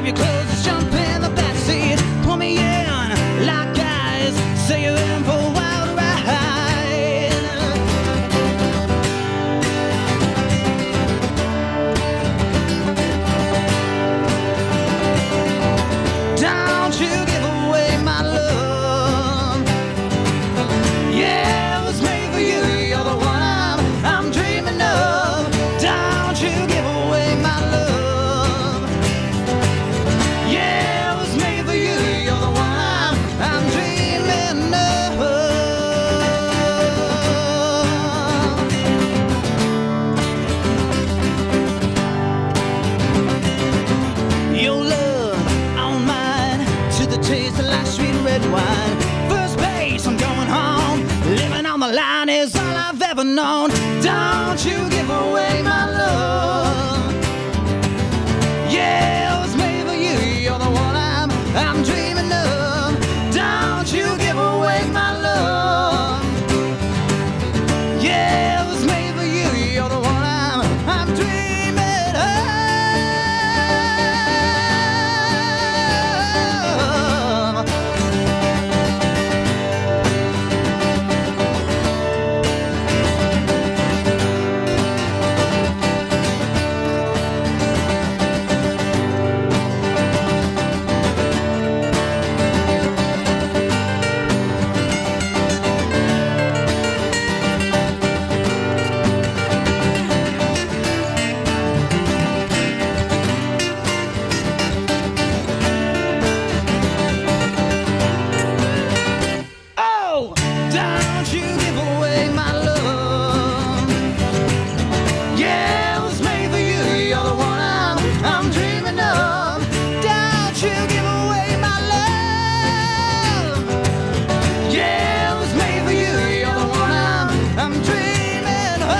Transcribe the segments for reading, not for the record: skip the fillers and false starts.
Grab your clothes and jump in the backseat. Pull me in like guys. Say you're in for a wild ride. Don't you give away my love. Yeah, it was made for you. You're the one I'm dreaming of. Don't you give away my love. Yeah, it was made for you. You're the one I'm dreaming of. Your love on mine, to the taste of like sweet red wine. First base, I'm going home. Living on the line is all I've ever known. Don't you give away my love. Yeah, it was made for you. You're the one I'm dreaming of. Don't you give away my love. Yeah, it was made for you. You're the one I'm dreaming of. Oh, don't you give away my love. Yeah, it was made for you. You're the one I'm dreaming of. Don't you give away my love. Yeah, it was made for you. You're the one I'm dreaming of.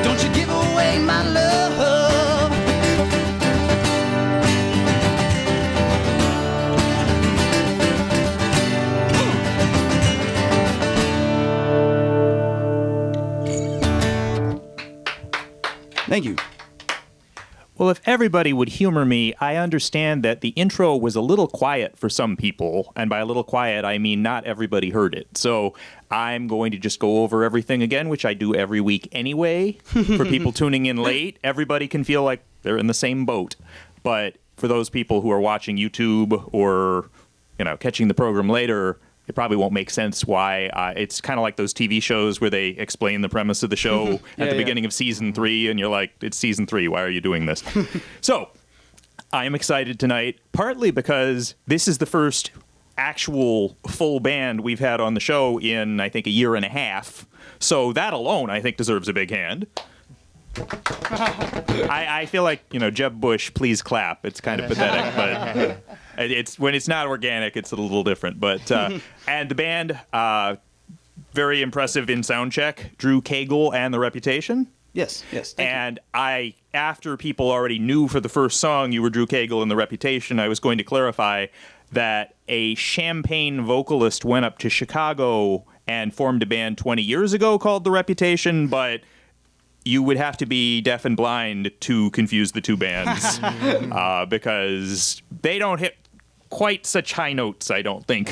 Don't you give away my love. Thank you. Well, if everybody would humor me, I understand that the intro was a little quiet for some people, and by a little quiet, I mean not everybody heard it. So I'm going to just go over everything again, which I do every week anyway. For people tuning in late, everybody can feel like they're in the same boat. But for those people who are watching YouTube or, catching the program later, it probably won't make sense why. It's kind of like those TV shows where they explain the premise of the show at the beginning of season 3, and you're like, it's season 3, why are you doing this? So, I am excited tonight, partly because this is the first actual full band we've had on the show in, I think, a year and a half. So that alone, I think, deserves a big hand. I feel like, Jeb Bush, please clap. It's kind of pathetic, but it's when it's not organic, it's a little different. But and the band, very impressive in sound check. Drew Cagle and The Reputation. Yes. Thank And after people already knew for the first song you were Drew Cagle and The Reputation, I was going to clarify that a Champaign vocalist went up to Chicago and formed a band 20 years ago called The Reputation, but you would have to be deaf and blind to confuse the two bands because they don't hit quite such high notes, I don't think,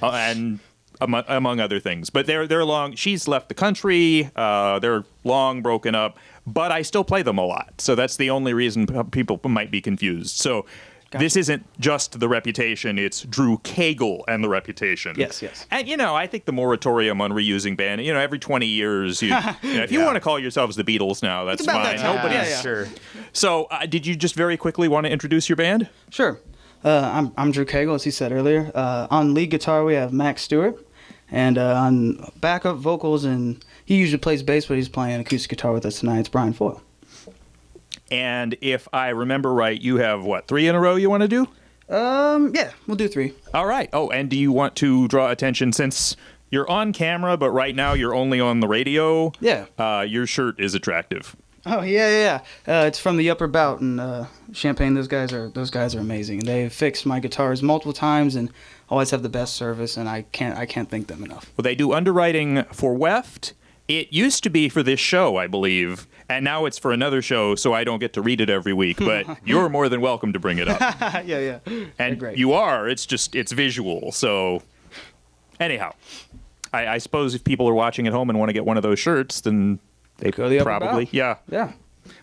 and among other things. But they're long. She's left the country. They're long broken up, but I still play them a lot. So that's the only reason people might be confused. So. Gotcha. This isn't just The Reputation, it's Drew Cagle and The Reputation. Yes. And, I think the moratorium on reusing band, every 20 years, if you want to call yourselves the Beatles now, that's fine. Nobody's sure. So, did you just very quickly want to introduce your band? Sure. I'm Drew Cagle, as he said earlier. On lead guitar, we have Max Stewart. And on backup vocals, and he usually plays bass, but he's playing acoustic guitar with us tonight. It's Brian Foyle. And if I remember right, you have, 3 in a row you want to do? Yeah, we'll do 3. All right. Oh, and do you want to draw attention, since you're on camera, but right now you're only on the radio? Yeah. Your shirt is attractive. Oh, yeah. It's from the Upper Bout in Champaign. Those guys are amazing. They've fixed my guitars multiple times and always have the best service, and I can't thank them enough. Well, they do underwriting for WEFT, It used to be for this show, I believe, and now it's for another show, so I don't get to read it every week. But you're more than welcome to bring it up. Yeah. And Great. you are. It's visual. So anyhow, I suppose if people are watching at home and want to get one of those shirts, then they Go to the Upper probably, Bell. yeah. Yeah.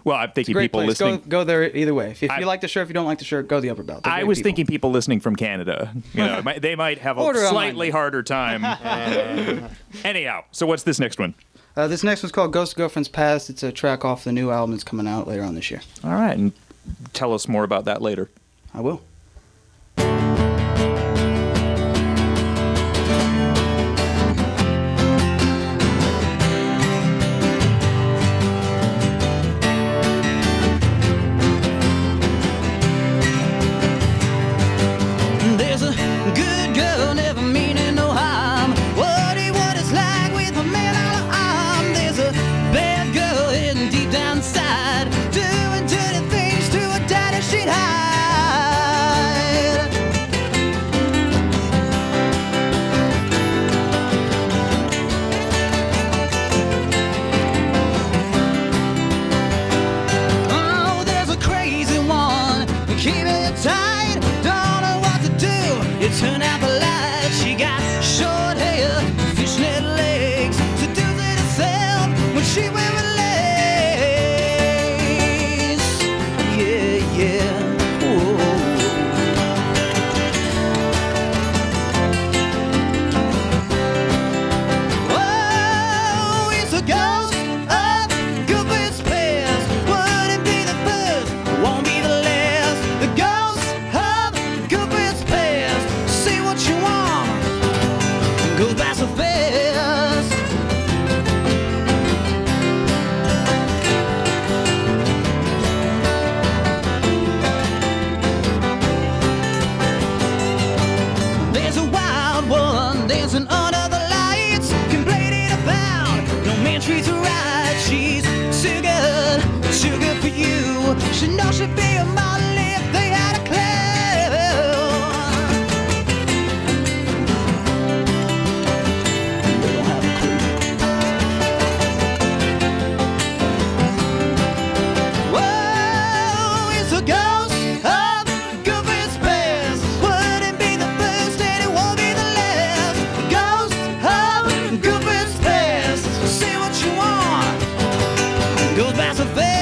Well, I'm thinking Great people place. listening. Go there either way. If you like the shirt, if you don't like the shirt, go to the Upper Bell. They're I great was people. thinking people listening from Canada. They might have a Order online, slightly then. harder time. Anyhow, so what's this next one? This next one's called Ghost Girlfriend's Past. It's a track off the new album that's coming out later on this year. All right, and tell us more about that later. I will. There's a good girl never meaning no harm. What it's like with a man on her arm. There's a bad girl hidden deep down inside, doing dirty things to a daddy she'd hide. Oh, there's a crazy one keeping it tight. Don't know what to do. You turn out the light. She got short hair, fishnet legs. Seduces it herself when she wearing lace. Yeah. Whoa. Whoa, it's a ghost of Goofy's past. Wouldn't be the first, won't be the last. The ghost of Goofy's past. Say what you want, goes by so fast. There's a wild one dancing under the lights, complaining about no man treats her right. She's too good for you. She knows she'd be a model if they had a clue. They don't have a clue. Whoa, it's a ghost of Goofy's past. Wouldn't be the first and it won't be the last. The ghost of Goofy's past. Say what you want, goes by so fast.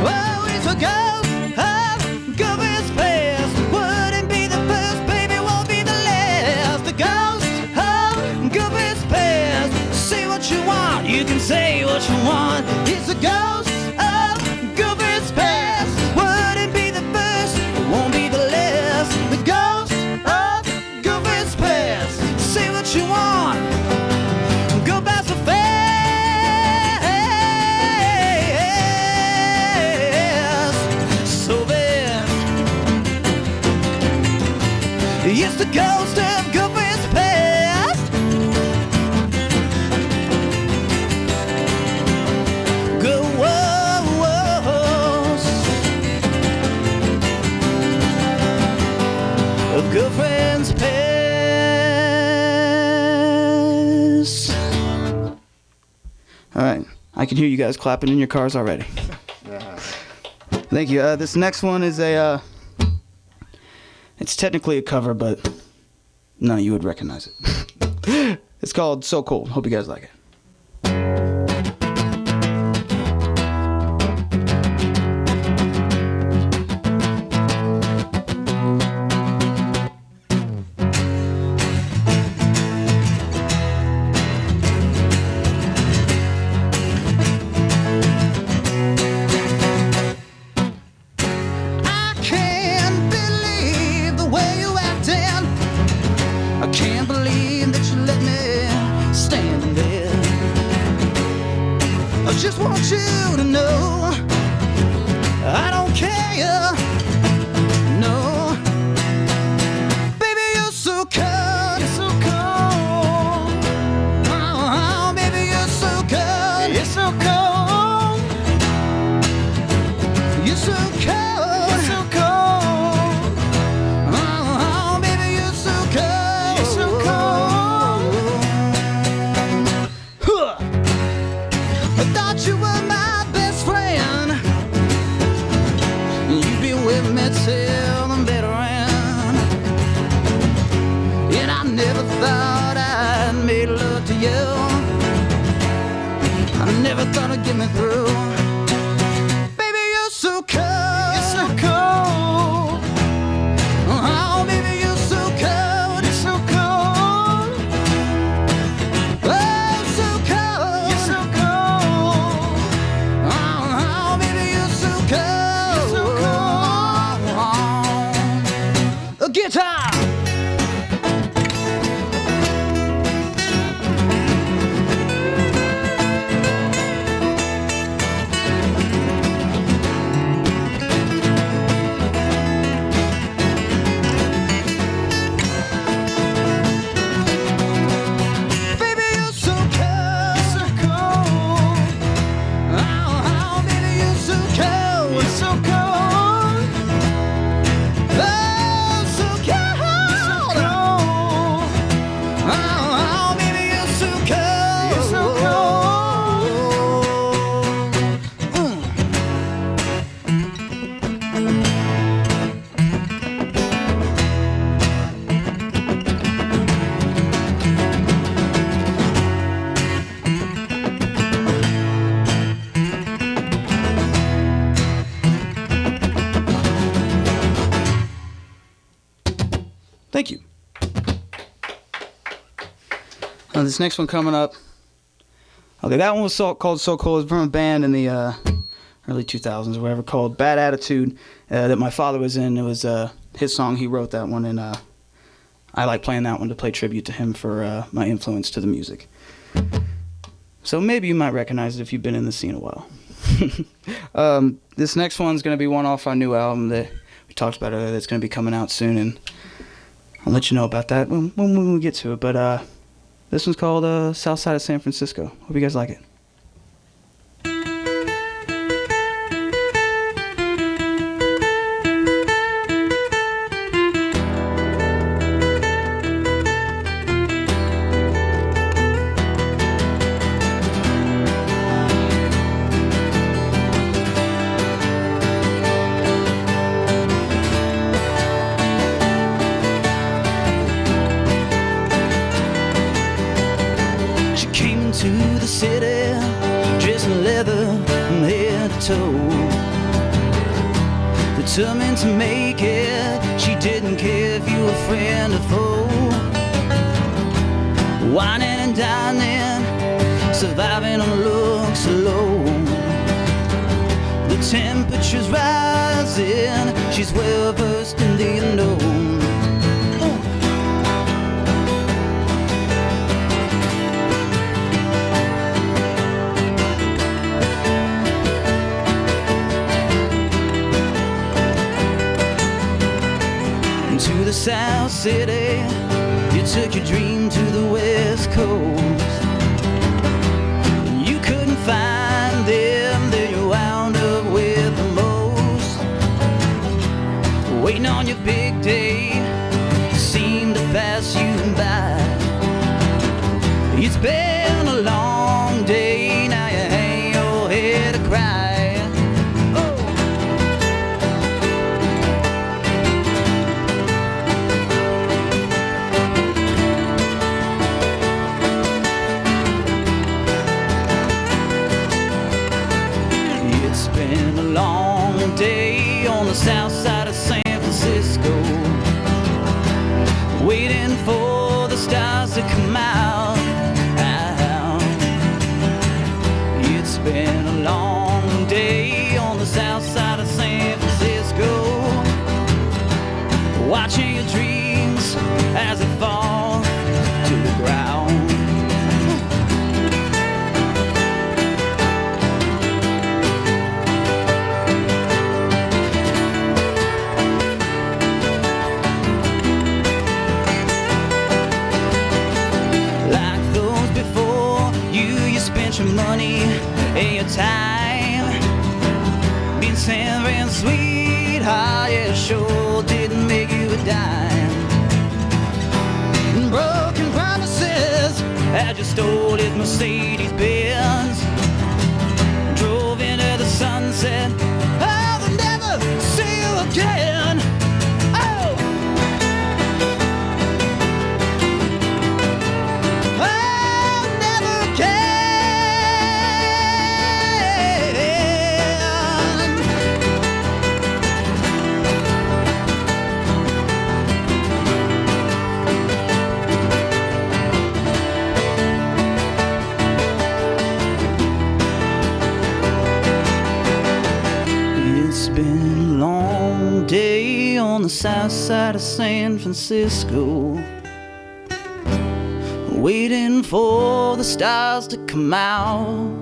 Oh, it's a ghost of Goofy's past. Wouldn't be the first, baby, won't be the last. The ghost of Goofy's past. Say what you want, you can say what you want. It's a ghost of Goofy's past. Wouldn't be the first, won't be the last. The ghost of Goofy's past. Say what you want, go by so fast. So bad. It's the ghost of Goofy's past. Go of girlfriend's past. All right. I can hear you guys clapping in your cars already. Thank you. This next one is it's technically a cover, but none of you would recognize it. It's called So Cold. Hope you guys like it. I can't believe the way you acting. I can't believe that you let me stand there. I just want you to know I don't care with me till the bitter end. And I never thought I'd made love to you. I never thought it'd get me through. Baby, you're so cold. You're so cold. Oh, baby, you're so cold. You're so cold. Oh, so cold. You're so cold. Oh, baby, you're so cold. You're so cold. A guitar. Thank you. This next one coming up. Okay, that one was called So Cold. It's from a band in the early 2000s or whatever called Bad Attitude that my father was in. It was his song. He wrote that one, and I like playing that one to play tribute to him for my influence to the music. So maybe you might recognize it if you've been in the scene a while. This next one's going to be one off our new album that we talked about earlier that's going to be coming out soon, and I'll let you know about that when we get to it. But this one's called South Side of San Francisco. Hope you guys like it. To the city, dressed in leather from head to toe. Determined to make it, she didn't care if you were friend or foe. Whining and dining, surviving on looks alone. The temperature's rising, she's well versed in the unknown. To the South City, you took your dream to the West Coast. You couldn't find them, then you wound up with the most. Waiting on your big day seemed to pass you by. It's been a long day, now you hang your head to cry. It's been a long day on the south side of San Francisco, waiting for the stars to come out. It's been a long day on the south side of San Francisco, watching your dreams as they fall to the ground. Your money and your time being San Fran sweetheart, yeah, sure didn't make you a dime. And broken promises as you stole his Mercedes-Benz, drove into the sunset. I will never see you again. long day on the south side of San Francisco, waiting for the stars to come out.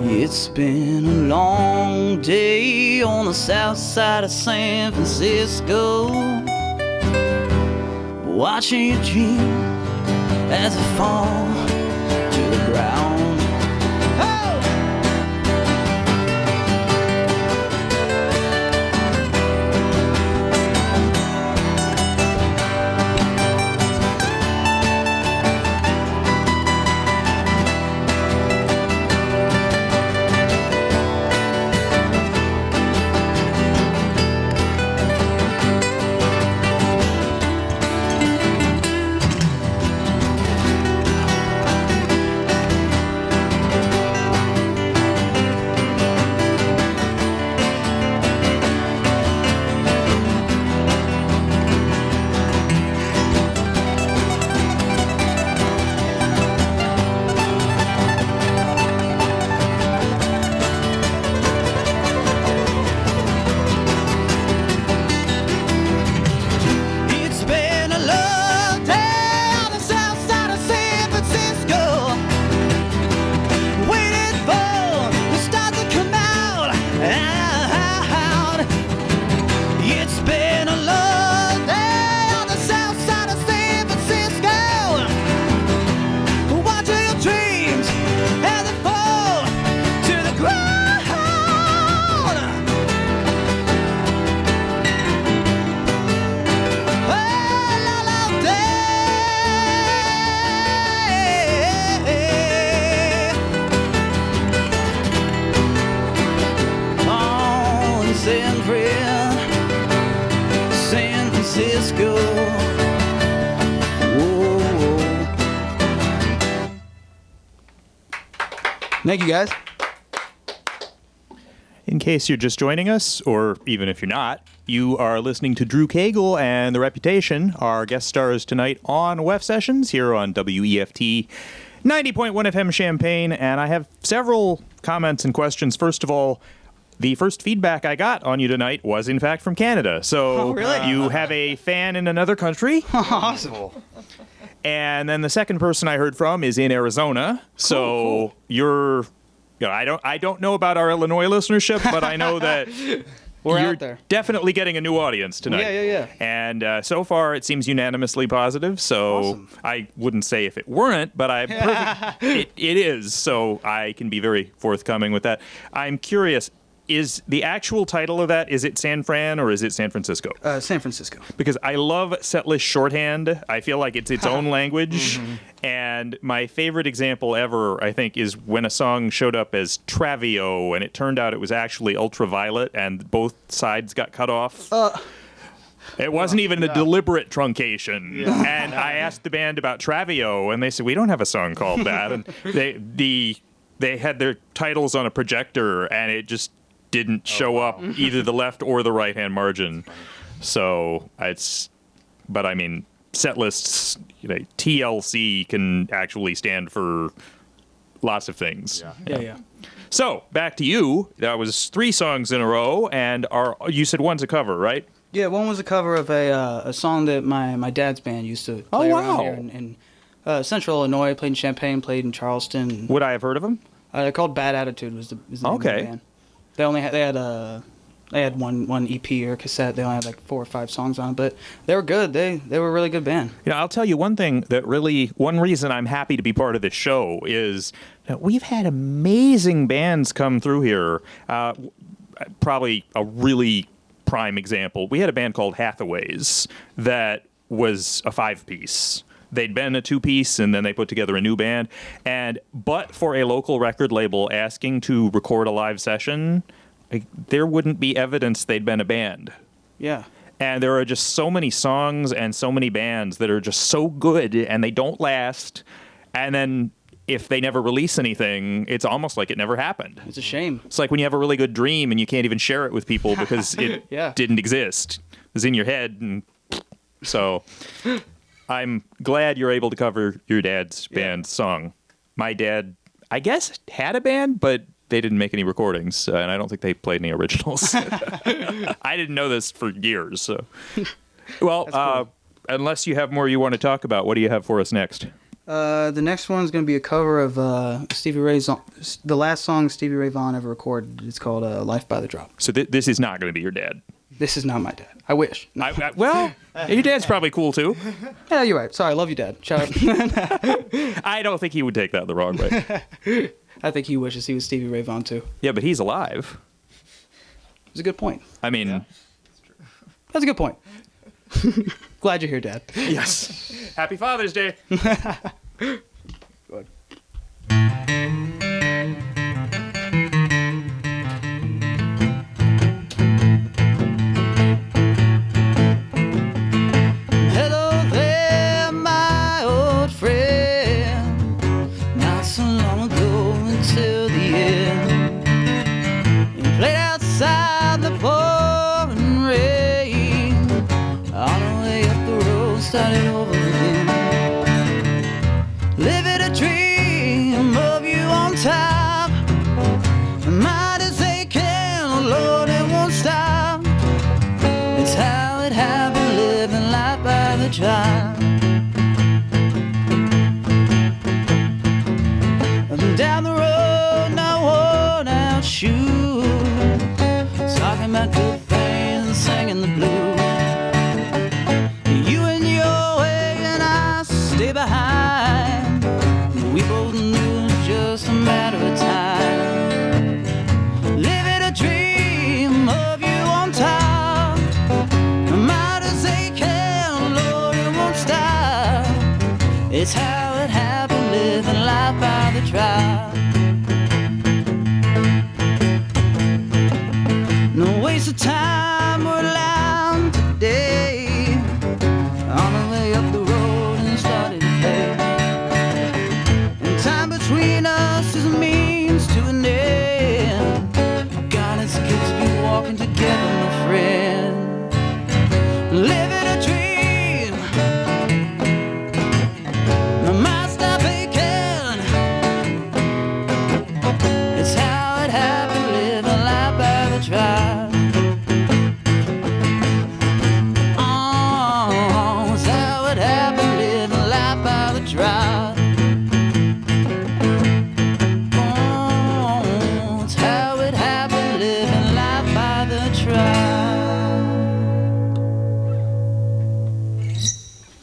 It's been a long day on the south side of San Francisco, watching your dream as it fall to the ground. San Francisco. Whoa. Thank you, guys. In case you're just joining us, or even if you're not, you are listening to Drew Cagle and The Reputation, our guest stars tonight on WEFT Sessions here on WEFT 90.1 FM Champaign, and I have several comments and questions. First of all, the first feedback I got on you tonight was, in fact, from Canada. So really? You have a fan in another country. Awesome. And then the second person I heard from is in Arizona. Cool. You're... You know, I don't know about our Illinois listenership, but I know that We're you're out there. Definitely getting a new audience tonight. Yeah. And so far, it seems unanimously positive. So Awesome. I wouldn't say if it weren't, but it is. So I can be very forthcoming with that. I'm curious. Is the actual title of that, is it San Fran or is it San Francisco? San Francisco. Because I love setlist shorthand. I feel like it's its own language. Mm-hmm. And my favorite example ever, I think, is when a song showed up as Travio, and it turned out it was actually Ultraviolet, and both sides got cut off. It wasn't even a deliberate truncation. Yeah. And I asked the band about Travio, and they said, we don't have a song called that. And they had their titles on a projector, and it just didn't show up either the left or the right-hand margin. So but I mean, set lists, TLC can actually stand for lots of things. Yeah. So back to you. That was 3 songs in a row, and you said one's a cover, right? Yeah, one was a cover of a song that my dad's band used to play around here in Central Illinois. Played in Champaign, played in Charleston. Would I have heard of them? They're called Bad Attitude. Was the name of the band. They had one EP or cassette. They only had like 4 or 5 songs on it, but they were good. They were a really good band. I'll tell you one thing one reason I'm happy to be part of this show is that we've had amazing bands come through here. Probably a really prime example. We had a band called Hathaways that was a 5-piece. They'd been a 2-piece, and then they put together a new band. But for a local record label asking to record a live session, there wouldn't be evidence they'd been a band. Yeah. And there are just so many songs and so many bands that are just so good, and they don't last. And then if they never release anything, it's almost like it never happened. It's a shame. It's like when you have a really good dream and you can't even share it with people because it didn't exist. It was in your head. And so I'm glad you're able to cover your dad's band's song. My dad, I guess, had a band, but they didn't make any recordings, and I don't think they played any originals. I didn't know this for years. So. Well, cool. Unless you have more you want to talk about, what do you have for us next? The next one's going to be a cover of Stevie Ray's, the last song Stevie Ray Vaughan ever recorded. It's called Life by the Drop. So this is not going to be your dad. This is not my dad. I wish. No. Well, your dad's probably cool, too. Yeah, you're right. Sorry, I love you, Dad. Shout out. I don't think he would take that the wrong way. I think he wishes he was Stevie Ray Vaughan, too. Yeah, but he's alive. It's a good point. I mean... Yeah. That's a good point. Glad you're here, Dad. Yes. Happy Father's Day. Good. Hello there, my old friend. Not so long ago until the end, you played outside the pouring rain. On the way up the road, started over again. Living a dream of you on top. Might as they can, oh Lord, it won't stop. It's how it happened, living life by the drop. Up and down the road, now worn out shoes, talking about good things, singing the blues. You and your way and I stay behind. We both knew it was just a matter of time. Living a dream of you on top. Might as they can, Lord, it won't stop. It's how it happened, living life by the drop. No waste of time or allowed today. On the way up the road and started to pay. And time between us is a means to an end. God, it's good to be walking together, my friend. Living a dream. My mind stop aching. It's how it happened, living life by the drive. Oh, it's how it happened, living life by the drive. Oh, it's how it happened, living life by the drive.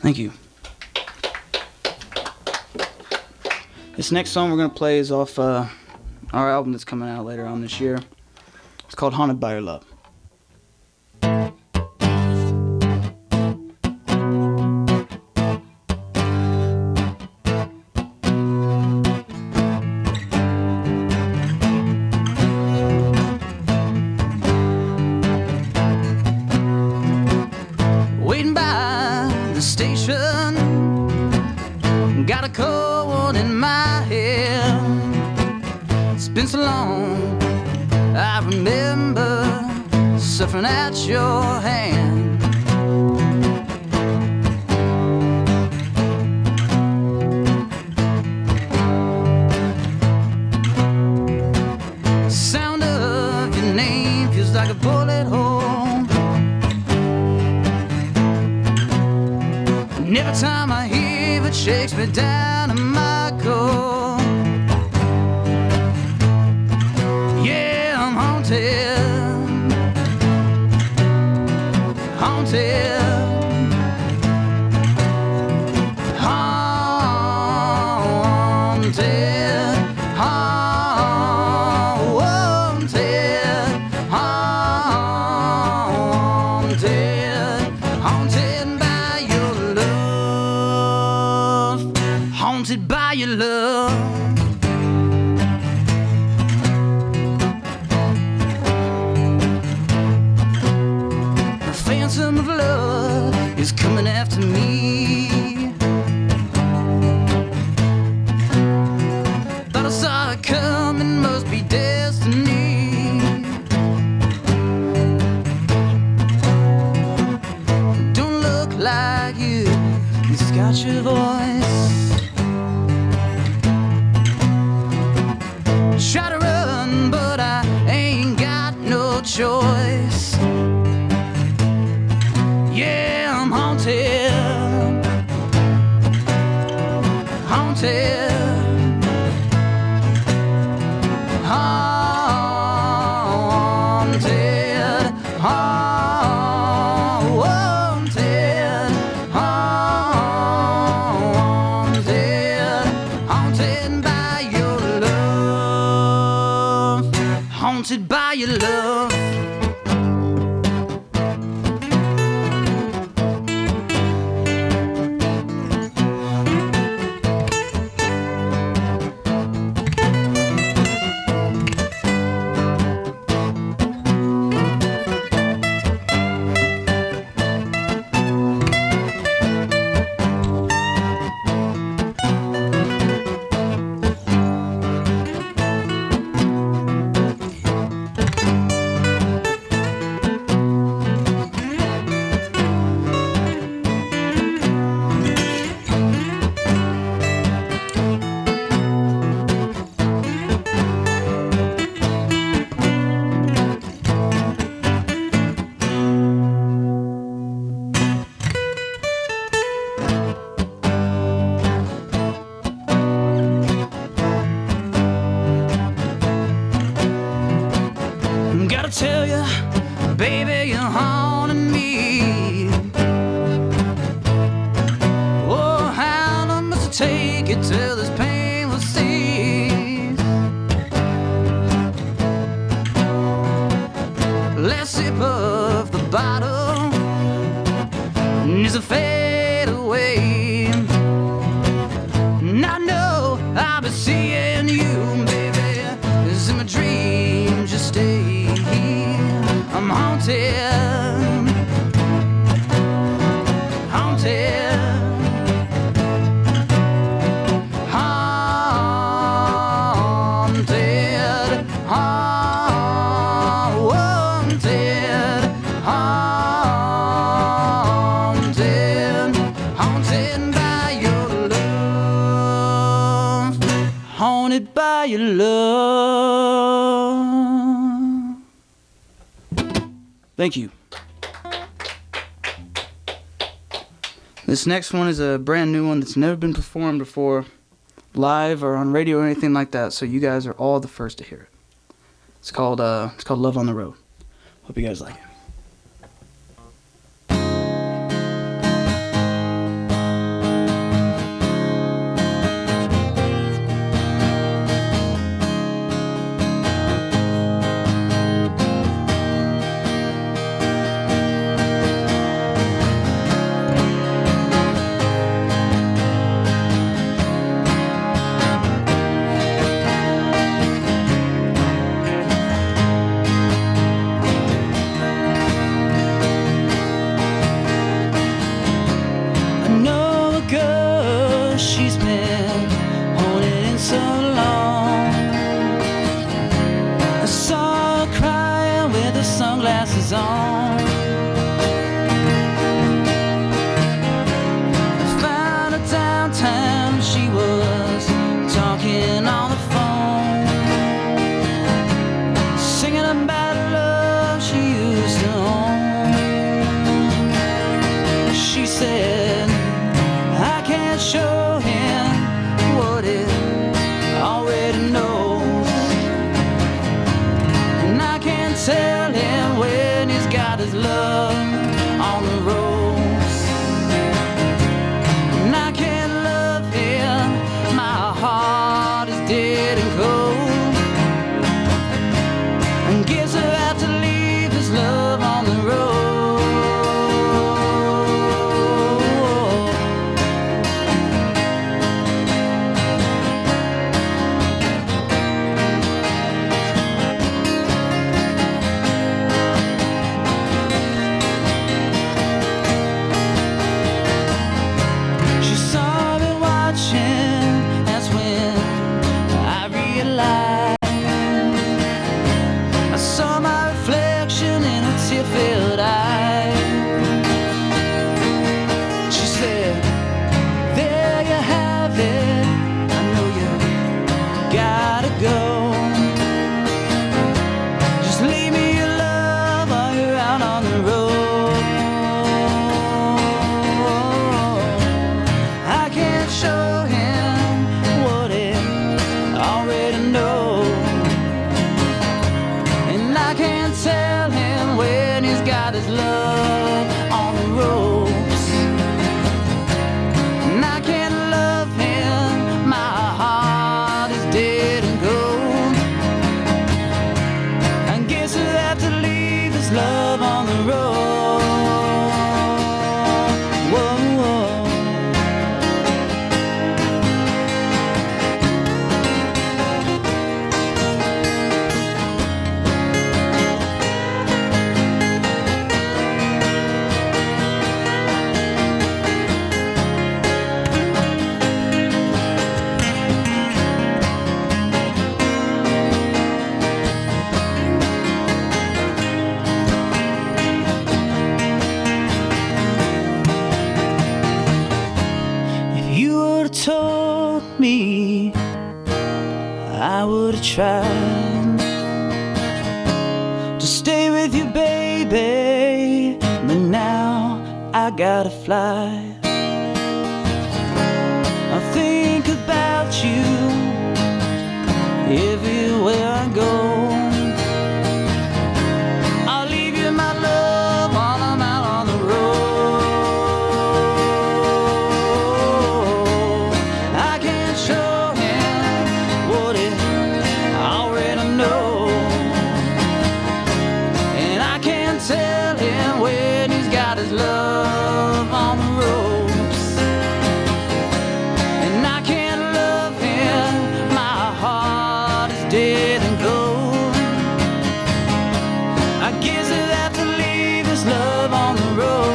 Thank you. This next song we're going to play is off our album that's coming out later on this year. It's called Haunted by Your Love. Waiting by the station, got a cold in my head. It's been so long, I remember suffering at your hand. Sound of your name feels like a bullet hole. And every time I hear it shakes me down to my core. Yeah, I'm haunted. Haunted. Haunted. Haunted. Haunted. Haunted by your love. Haunted by your love. The phantom of love is coming after me. Thought I saw it coming, must be destiny. Don't look like you, it's got your voice. Try to run, choice. Yeah, I'm haunted, haunted, haunted, haunted, haunted, haunted by your love, haunted by your love. Gotta tell you, baby, you're haunting me. Oh, how long must it take it till this pain will cease? Last sip of the bottle needs to fade away. And I know I'll be seeing you, baby, 'cause in my dreams you stay. I'm haunted, haunted, haunted, haunted, haunted, haunted by your love, haunted by your love. Thank you. This next one is a brand new one that's never been performed before, live or on radio or anything like that, so you guys are all the first to hear it. It's called Love on the Road. Hope you guys like it. She's been holding in so long. I saw her crying with her sunglasses on. I found her downtown, she was talking on the phone, singing about love she used to own. She said, I can't show him what it already knows, and I can't tell him when he's got his love on the ropes, and I can't love him, my heart is dead and cold, and guess I have to leave his love on the road. Feel tell him when he's got his love on the ropes. And I can't love him, my heart is dead and cold. I guess I'll have to leave this love on the road. Whoa, whoa. Told me I would have tried to stay with you, baby, but now I gotta fly. I think about you everywhere I go. I'll leave you my love while I'm out on the road. Show him what he already knows, and I can't tell him when he's got his love on the ropes. And I can't love him, my heart is dead and cold. I guess I'll have to leave this love on the road.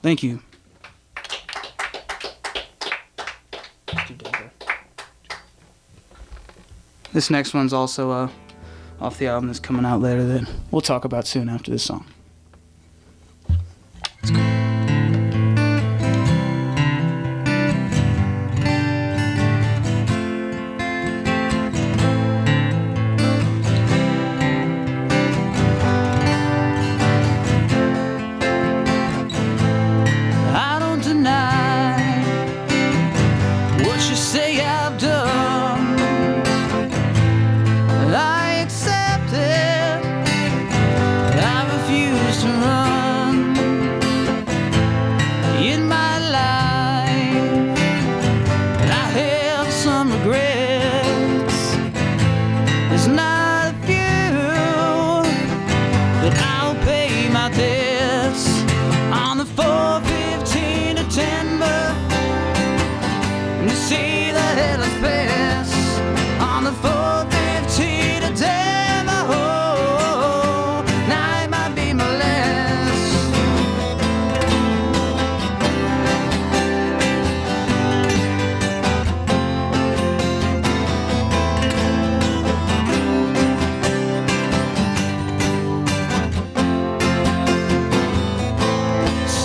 Thank you. This next one's also off the album that's coming out later that we'll talk about soon after this song.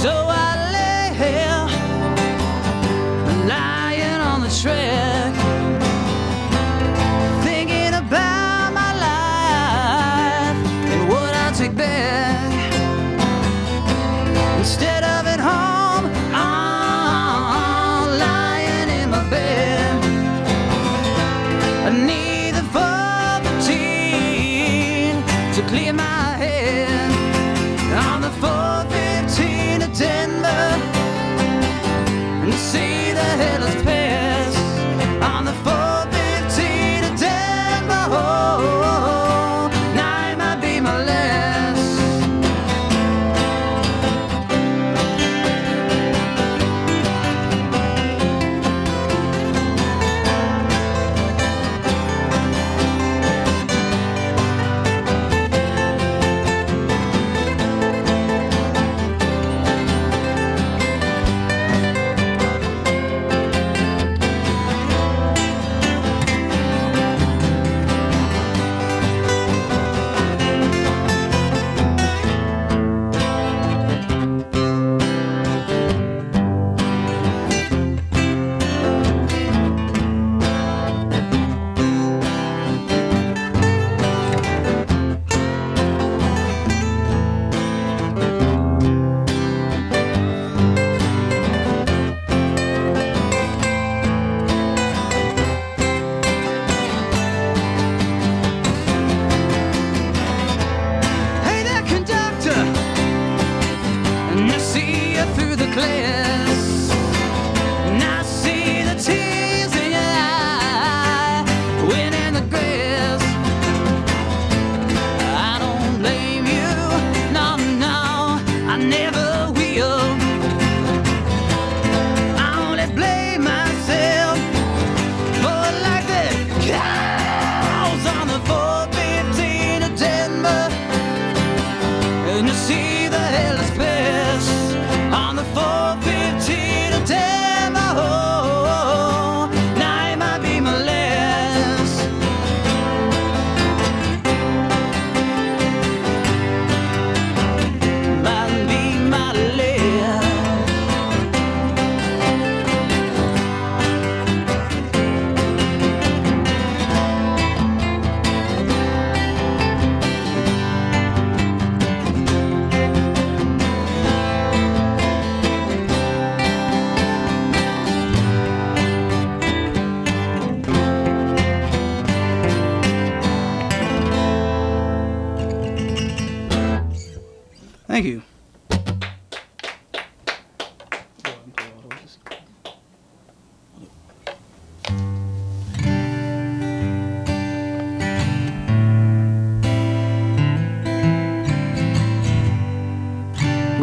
So I lay here, lying on the trail.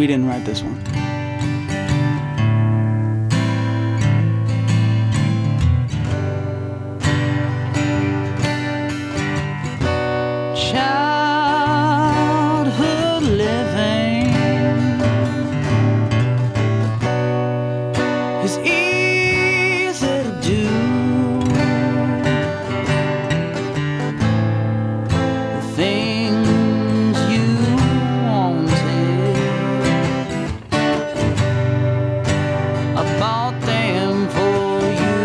we didn't write this one. Childhood living is easy to do. The things you wanted, I bought them for you.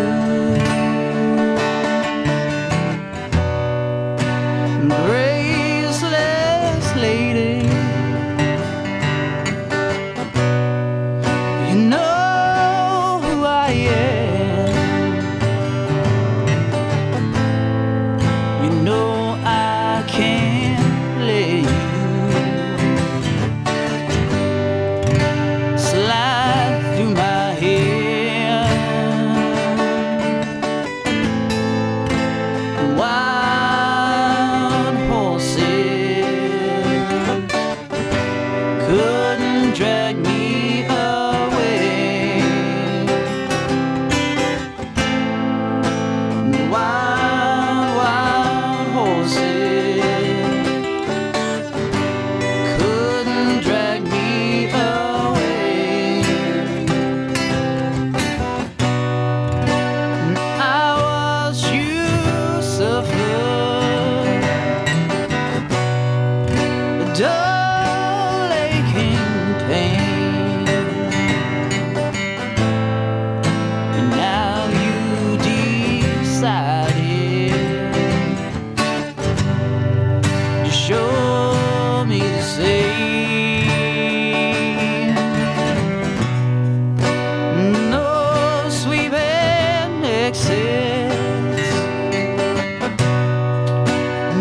Graceless lady, you know who I am. You know I can't let you slide through my hair. Wild horses couldn't drag me away. Wild horses couldn't drag me away. I was Lucifer, a dull aching pain, and now you decided to show me the same. No sweeping exits,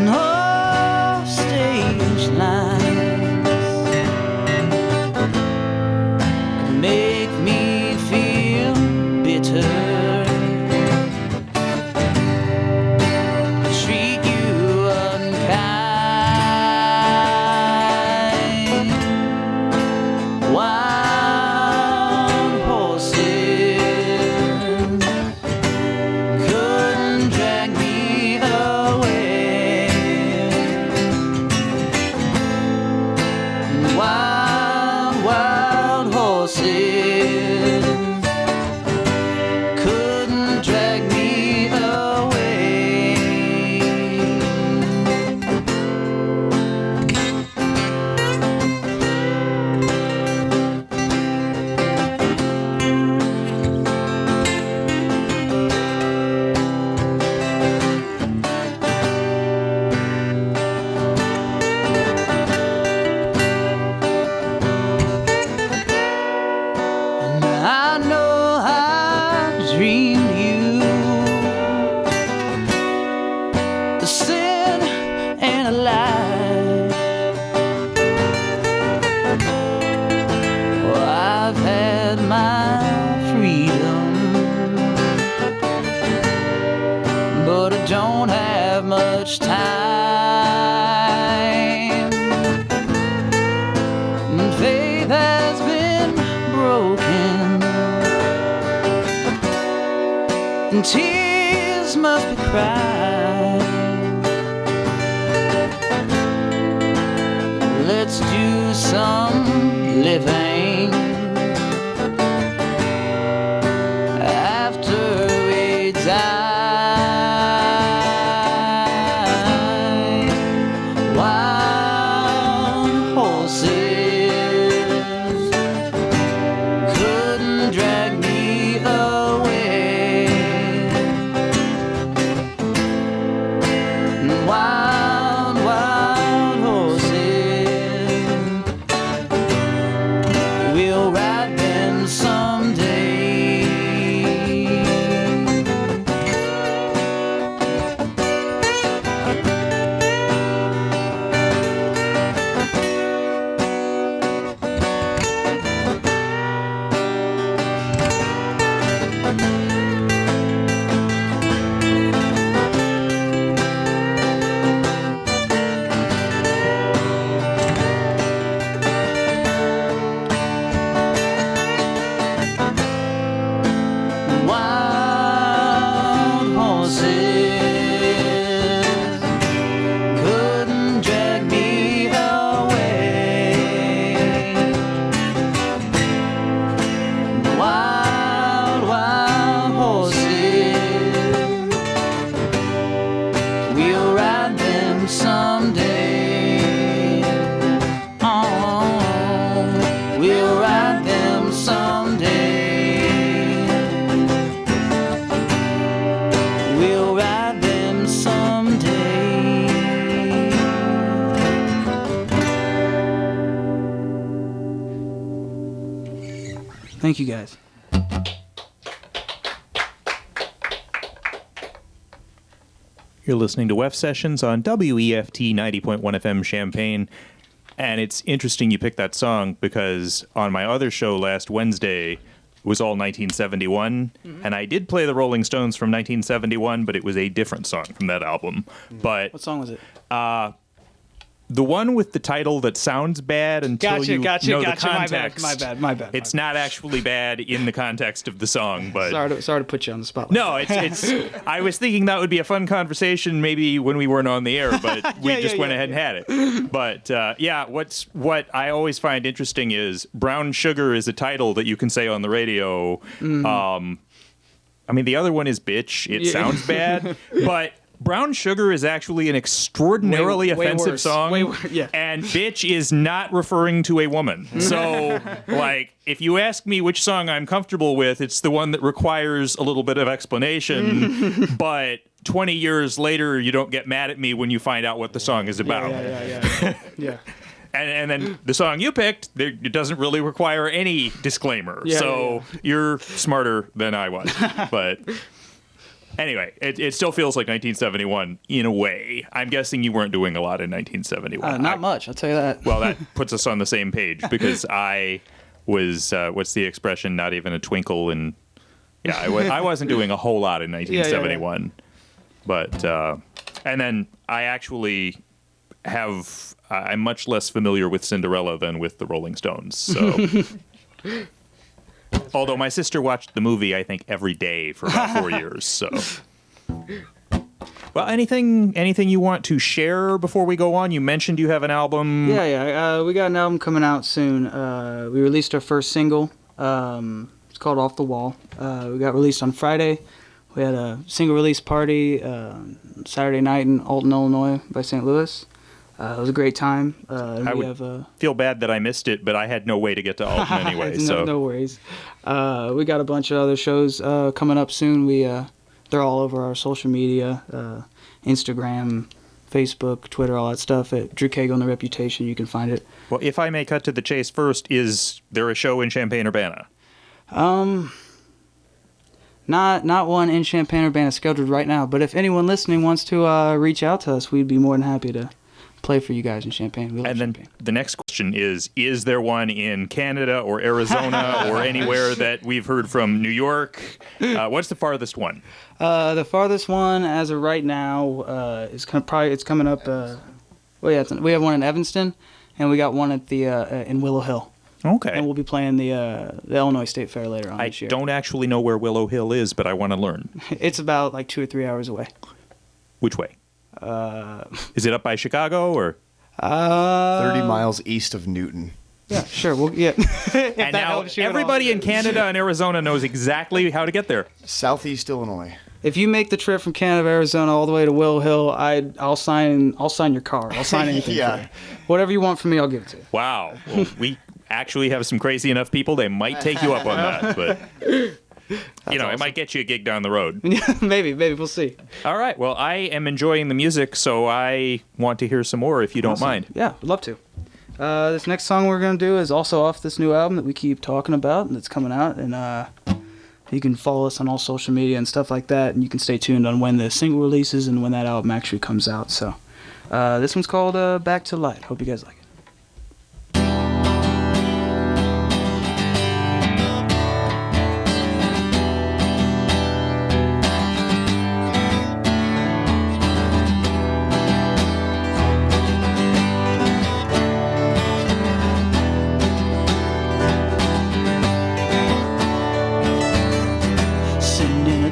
no stage lines could make me feel bitter. Treat you unkind. Wild horses couldn't drag me away. Wild horses couldn't drag me away. And I know I dreamed you a sin and a lie. Well, I've had my freedom, but I don't have much time. And faith has been broken, and tears must be cried. Let's do some living after we die. Wild horses couldn't drag me away. Wild horses Thank you, guys. You're listening to WEFT Sessions on WEFT 90.1 FM Champaign. And it's interesting you picked that song because on my other show last Wednesday was all 1971. And I did play the Rolling Stones from 1971, but it was a different song from that album. But What song was it? the one with the title that sounds bad until you know the context. My bad. It's not actually bad in the context of the song, but Sorry to put you on the spotlight. no, it's. I was thinking that would be a fun conversation maybe when we weren't on the air, but we just went ahead and had it. But what I always find interesting is Brown Sugar is a title that you can say on the radio. I mean, the other one is Bitch. It sounds bad, but Brown Sugar is actually an extraordinarily offensive song. And Bitch is not referring to a woman. So, like, if you ask me which song I'm comfortable with, it's the one that requires a little bit of explanation. But 20 years later, you don't get mad at me when you find out what the song is about. Yeah. And then the song you picked, it doesn't really require any disclaimer. You're smarter than I was. But anyway, it still feels like 1971 in a way. I'm guessing you weren't doing a lot in 1971. Not much, I'll tell you that. Well, that puts us on the same page because I was, what's the expression, not even a twinkle. And yeah, I wasn't doing a whole lot in 1971. But, and then I actually I'm much less familiar with Cinderella than with the Rolling Stones. So, although my sister watched the movie, I think every day for about 4 years. So, well, anything you want to share before we go on? You mentioned you have an album. Yeah. We got an album coming out soon. We released our first single. It's called Off the Wall. We got released on Friday. We had a single release party Saturday night in Alton, Illinois, by St. Louis. It was a great time. Feel bad that I missed it, but I had no way to get to Alton anyway. No worries. We got a bunch of other shows coming up soon. They're all over our social media, Instagram, Facebook, Twitter, all that stuff. At Drew Cagle and The Reputation, you can find it. Well, if I may cut to the chase first, is there a show in Champaign-Urbana? Not one in Champaign-Urbana scheduled right now, but if anyone listening wants to reach out to us, we'd be more than happy to play for you guys in Champaign. We love Champaign. The next question is there one in Canada or Arizona or anywhere that we've heard from? New York? What's the farthest one? The farthest one as of right now is coming up. We have one in Evanston, and we got one at the in Willow Hill. Okay. And we'll be playing the Illinois State Fair later on this year. I don't actually know where Willow Hill is, but I want to learn. It's about like 2 or 3 hours away. Which way? Is it up by Chicago or? 30 miles east of Newton. Yeah, sure. And now everybody in Canada and Arizona knows exactly how to get there. Southeast Illinois. If you make the trip from Canada, Arizona, all the way to Willow Hill, I'll sign your car. I'll sign anything. For you. Whatever you want from me, I'll give it to you. Wow. Well, we actually have some crazy enough people. They might take you up on that, but awesome. It might get you a gig down the road. Maybe we'll see. All right. Well, I am enjoying the music, so I want to hear some more if you don't mind. Yeah, would love to. This next song we're going to do is also off this new album that we keep talking about and that's coming out. And you can follow us on all social media and stuff like that. And you can stay tuned on when the single releases and when that album actually comes out. So this one's called Back to Light. Hope you guys like it.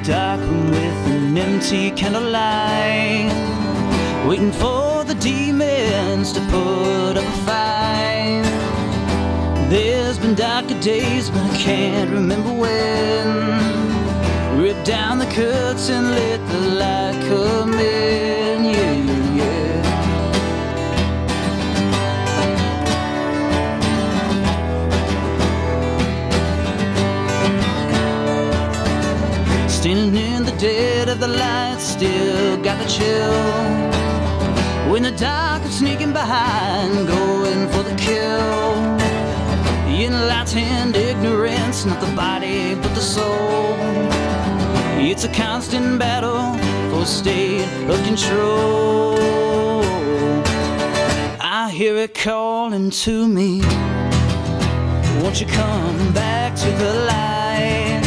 Dark room with an empty candlelight, waiting for the demons to put up a fight. There's been darker days, but I can't remember when. Rip down the curtain, let the light come in, yeah. Standing in the dead of the light, still got the chill. When the dark is sneaking behind, going for the kill. Enlightened ignorance, not the body but the soul. It's a constant battle for state of control. I hear it calling to me. Won't you come back to the light?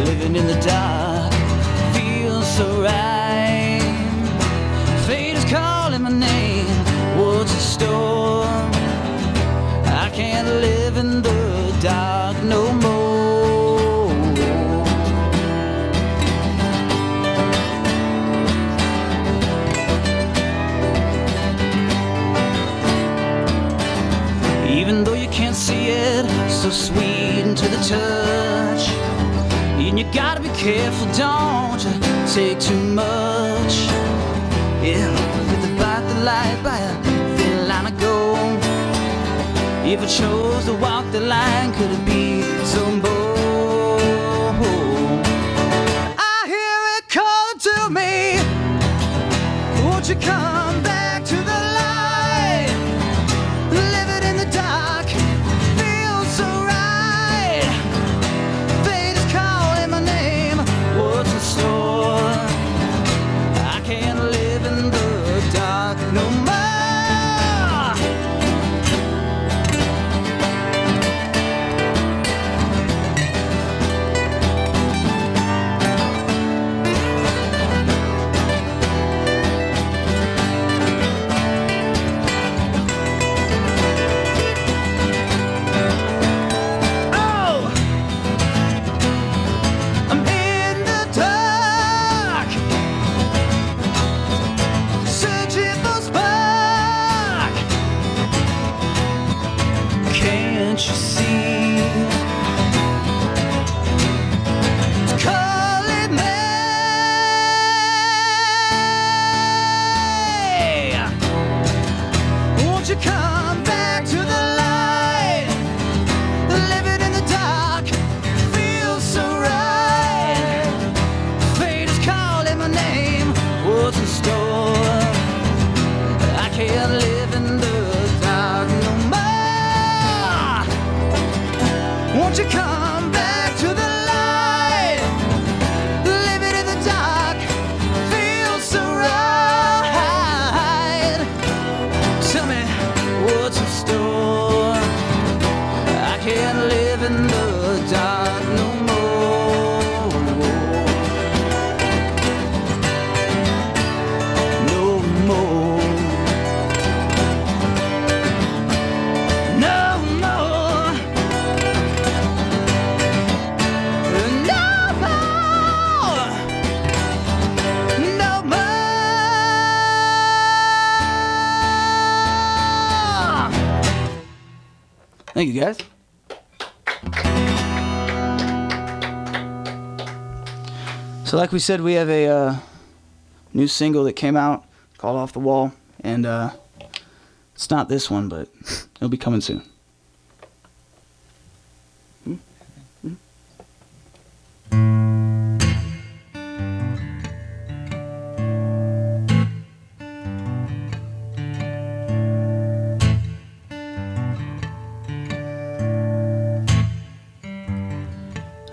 Living in the dark feels so right. Fate is calling my name. What's in store? I can't live in the dark no more. Even though you can't see it, so sweet into the touch. And you gotta be careful, don't you take too much. Yeah, with the bite the light by a thin line of gold. If I chose to walk the line, could it be so bold? I hear it calling to me. Won't you come back to the light? Living in the dark feels so right. Fate is calling my name. What's in store? I can't live in the dark no more. Thank you, guys. So like we said, we have a new single that came out called Off the Wall, and it's not this one, but it'll be coming soon.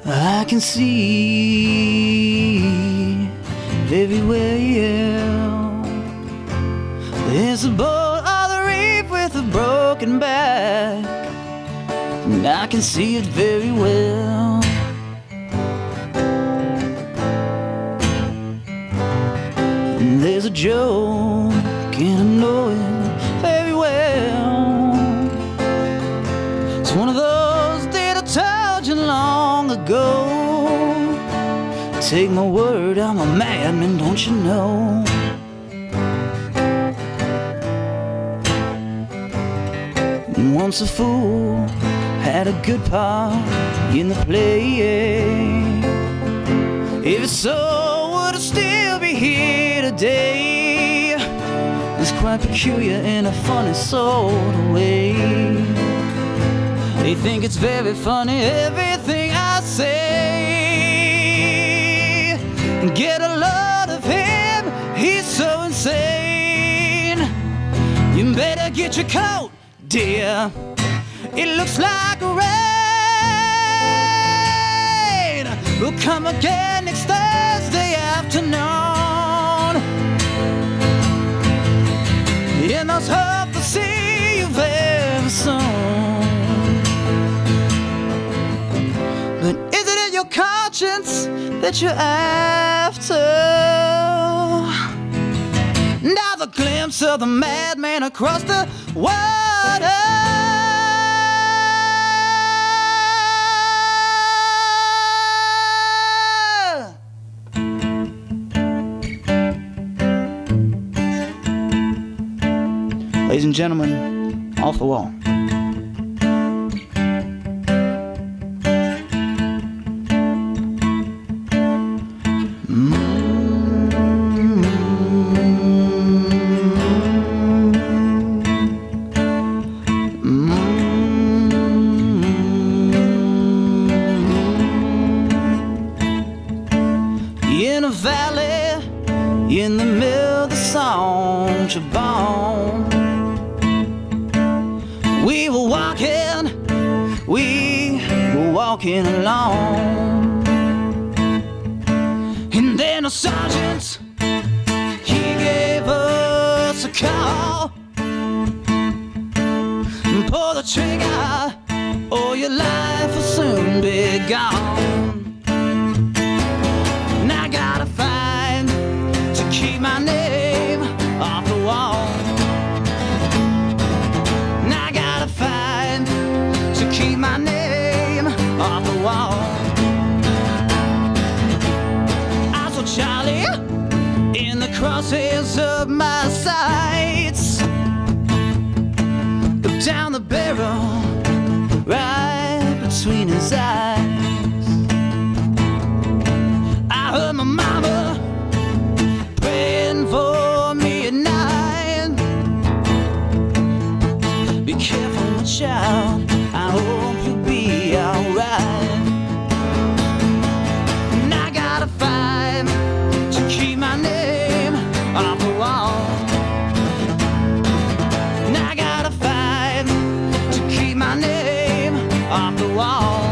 I can see everywhere, yeah. There's a boat on the reef with a broken back, and I can see it very well. And there's a joke, and I know it very well. It's one of those that I told you long ago. Take my word, I'm a madman, don't you know? And once a fool had a good part in the play. If it's so, would I still be here today? It's quite peculiar in a funny sort of way. They think it's very funny, everything I say. Get a load of him, he's so insane. You better get your coat, dear. It looks like rain will come again next Thursday afternoon. And I hope to see you very soon. But is it in your conscience that you're after? Now the glimpse of the madman across the water. Ladies and gentlemen, Off the Wall. In a valley, in the middle of the song, Chabon. We were walking along. And then a sergeant, he gave us a call. Pull the trigger, or your life will soon be gone. And I gotta find to keep my name off the wall. And I gotta find to keep my name off the wall. I saw Charlie in the crosshairs of my sights. Looked down the barrel right between his eyes. I heard my mama praying for me at night. Be careful, my child, I hope you'll be alright. And I gotta fight to keep my name off the wall. And I gotta fight to keep my name off the wall.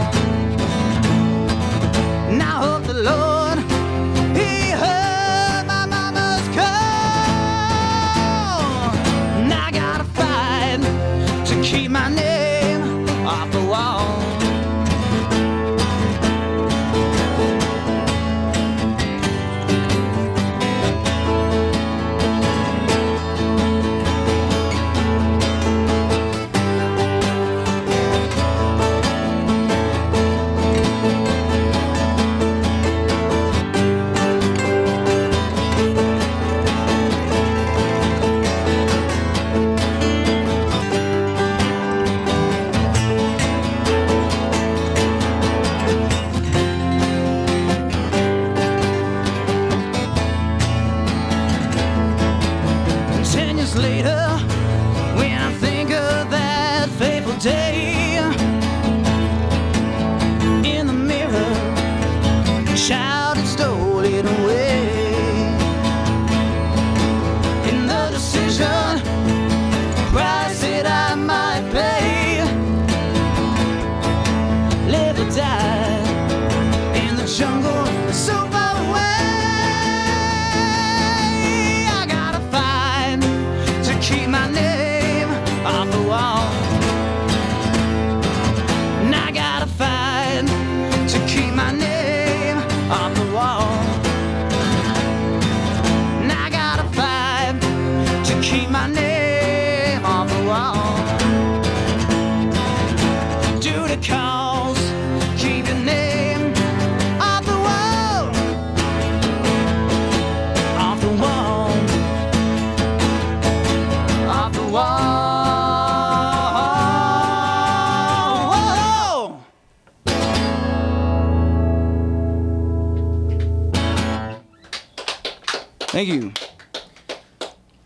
And I hope the Lord, He heard my mama's call. And I gotta fight to keep my name off the wall. Later, when I think of that fateful day, in the mirror, child had stolen away. In the decision, price that I might pay, live or die in the jungle, so far away. Keep my name off the wall. And I gotta fight to keep my name off the wall. And I gotta fight to keep my name off the wall. Do the cause, keep your name off the wall. Off the wall. Whoa. Thank you.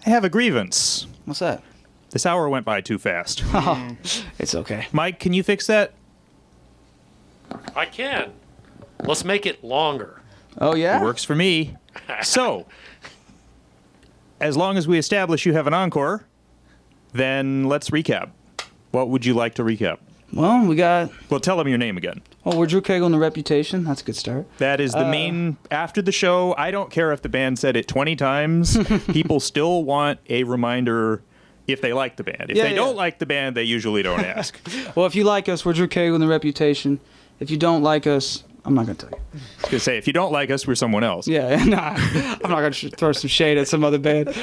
I have a grievance. What's that? This hour went by too fast. Oh, it's okay. Mike, can you fix that? I can. Let's make it longer. Oh, yeah? Works for me. So, as long as we establish you have an encore, then let's recap. What would you like to recap? Well, we got. Well, tell them your name again. Well, we're Drew Cagle and the Reputation. That's a good start. That is the main. After the show, I don't care if the band said it 20 times. People still want a reminder if they like the band. If they don't like the band, they usually don't ask. Well, if you like us, we're Drew Cagle and the Reputation. If you don't like us, I'm not going to tell you. I was going to say, if you don't like us, we're someone else. Yeah, nah, I'm not going to throw some shade at some other band.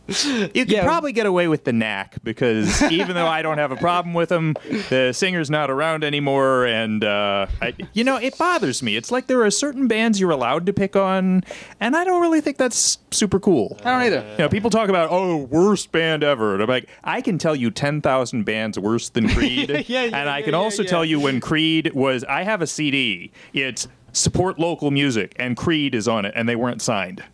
You could probably get away with the Knack, because even though I don't have a problem with him, the singer's not around anymore, and it bothers me. It's like there are certain bands you're allowed to pick on, and I don't really think that's super cool. I don't either. You know, people talk about, worst band ever, and I'm like, I can tell you 10,000 bands worse than Creed, and I can also tell you when Creed was. I have a CD. It's Support Local Music, and Creed is on it, and they weren't signed.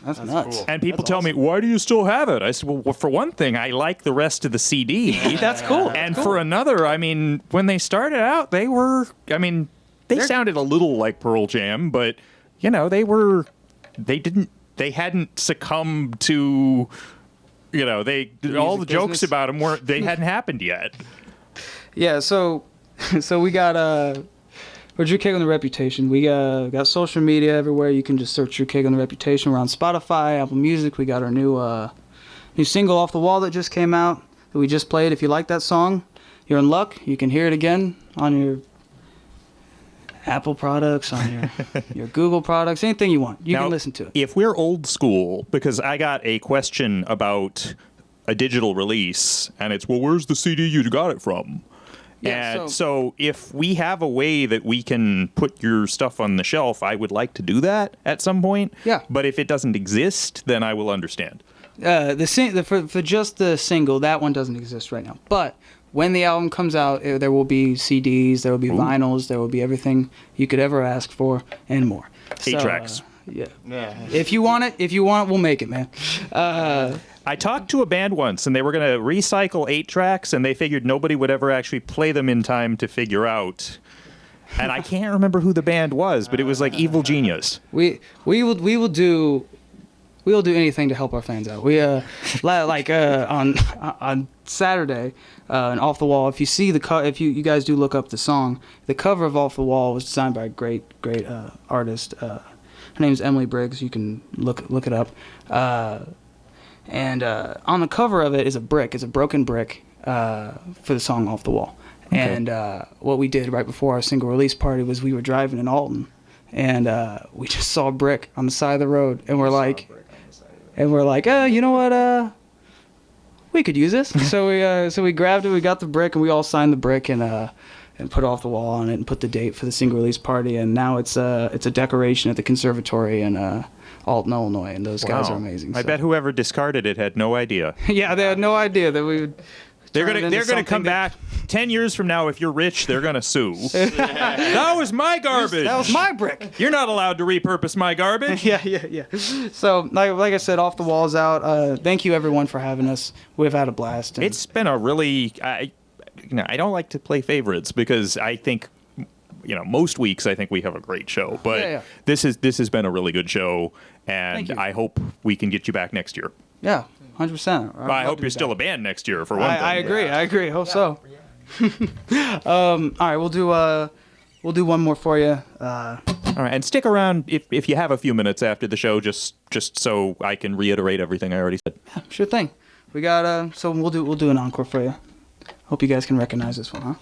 That's nuts. cool. And people tell me, why do you still have it? I said, well, for one thing, I like the rest of the CD. That's cool. And for another, I mean, when they started out, they sounded a little like Pearl Jam, but, they hadn't succumbed to, all the jokes business. about them they hadn't happened yet. Yeah, so we got we're Drew Cagle and the Reputation. We got social media everywhere. You can just search Drew Cagle and the Reputation. We're on Spotify, Apple Music. We got our new single Off the Wall that just came out that we just played. If you like that song, you're in luck. You can hear it again on your Apple products, on your Google products, anything you want. You can listen to it. If we're old school, because I got a question about a digital release, and it's, well, where's the CD you got it from? Yeah, And so if we have a way that we can put your stuff on the shelf, I would like to do that at some point. Yeah. But if it doesn't exist, then I will understand. For just the single, that one doesn't exist right now. But when the album comes out, there will be CDs, there will be vinyls, there will be everything you could ever ask for and more. 8 tracks. Yeah. If you want it, we'll make it, man. I talked to a band once, and they were going to recycle 8 tracks, and they figured nobody would ever actually play them in time to figure out. And I can't remember who the band was, but it was like Evil Genius. We will do anything to help our fans out. We on Saturday, and Off the Wall. If you see if you guys do look up the song, the cover of Off the Wall was designed by a great artist. Her name's Emily Briggs. You can look it up. And on the cover of it is a brick. It's a broken brick for the song Off the Wall. Okay. And what we did right before our single release party was we were driving in Alton, and we just saw a brick on the side of the road, and we're like, you know what? We could use this. So we grabbed it. We got the brick, and we all signed the brick and put Off the Wall on it and put the date for the single release party. And now it's a decoration at the conservatory in Alton, Illinois, and those guys are amazing. I bet whoever discarded it had no idea. Yeah, they had no idea that we would. They're gonna come back 10 years from now. If you're rich, they're gonna sue. That was my garbage. That was my brick. You're not allowed to repurpose my garbage. Yeah. So, like I said, Off the Wall's out. Thank you, everyone, for having us. We've had a blast. It's been a really. I don't like to play favorites because I think. Most weeks I think we have a great show, but this has been a really good show, and I hope we can get you back next year. Yeah, 100%. I hope you're still a band next year for one thing. I agree. Hope so. All right, we'll do one more for you. All right, and stick around if you have a few minutes after the show, just so I can reiterate everything I already said. Yeah, sure thing. We got so we'll do an encore for you. Hope you guys can recognize this one, huh?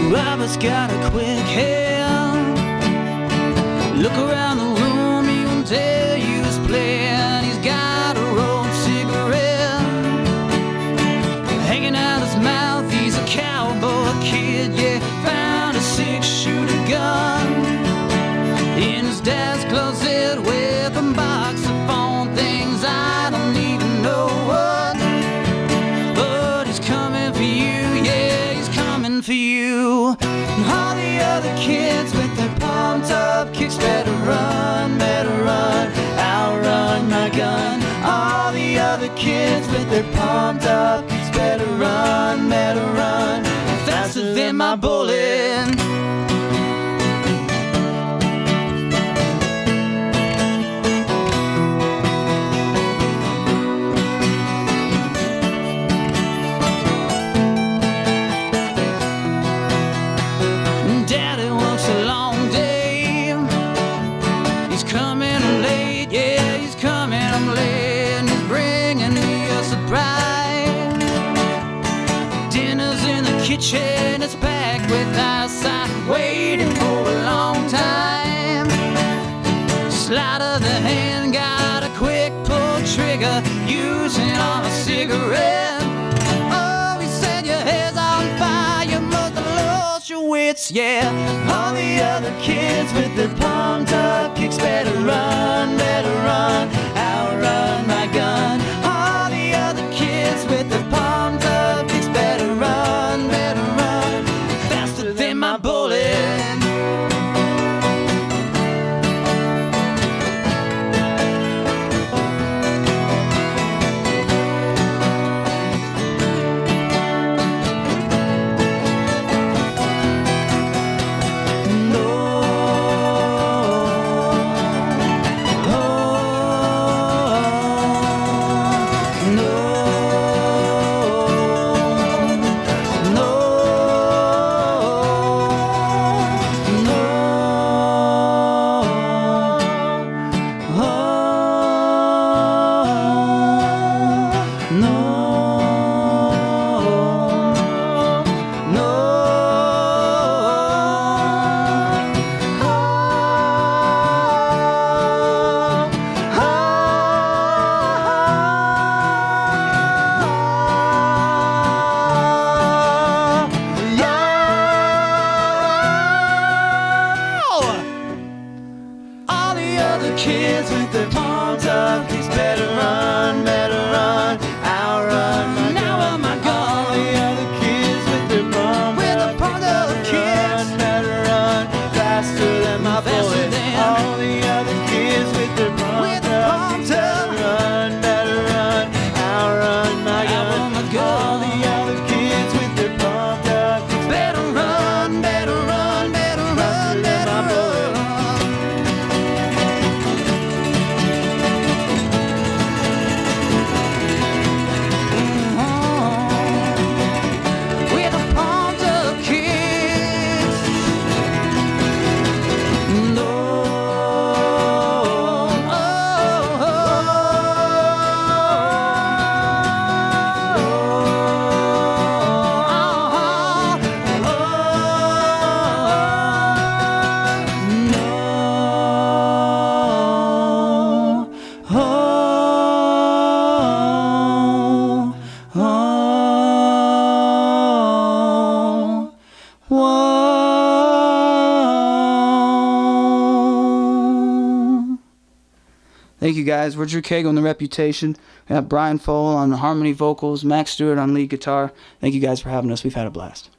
Whoever's got a quick hand, look around the room, he won't tell you his plan. He's got a rolled cigarette hanging out his mouth. He's a cowboy kid, yeah, found a 6-shooter gun in his dad's closet with a box of phone things I don't even know what. other kids with their pumped up kicks better run, outrun my gun. All the other kids with their pumped up kicks better run, faster than my bullet. Daddy works a long day. He's coming late, yeah, he's coming late. And he's bringing me a surprise. Dinner's in the kitchen, it's packed with ice. I've waited for a long time. Sleight of the hand, got a quick pull trigger, using on a cigarette. Oh, he said your hair's on fire, you must have lost your wits, yeah. All the other kids with their pumped up kicks better run, outrun my gun. All the other kids with their pumped up kicks better run, faster than my bullet. Kids with their pumped up kicks better run, outrun my gun. Now my gun. All the other kids with their pumped up kicks better run, faster than my bullet. All the other kids with their pumped up better run, outrun my gun. All the other kids with their pumped up kicks better run, faster than my bullet. Thank you guys. We're Drew Cagle on The Reputation. We have Brian Fowle on harmony vocals, Max Stewart on lead guitar. Thank you guys for having us. We've had a blast.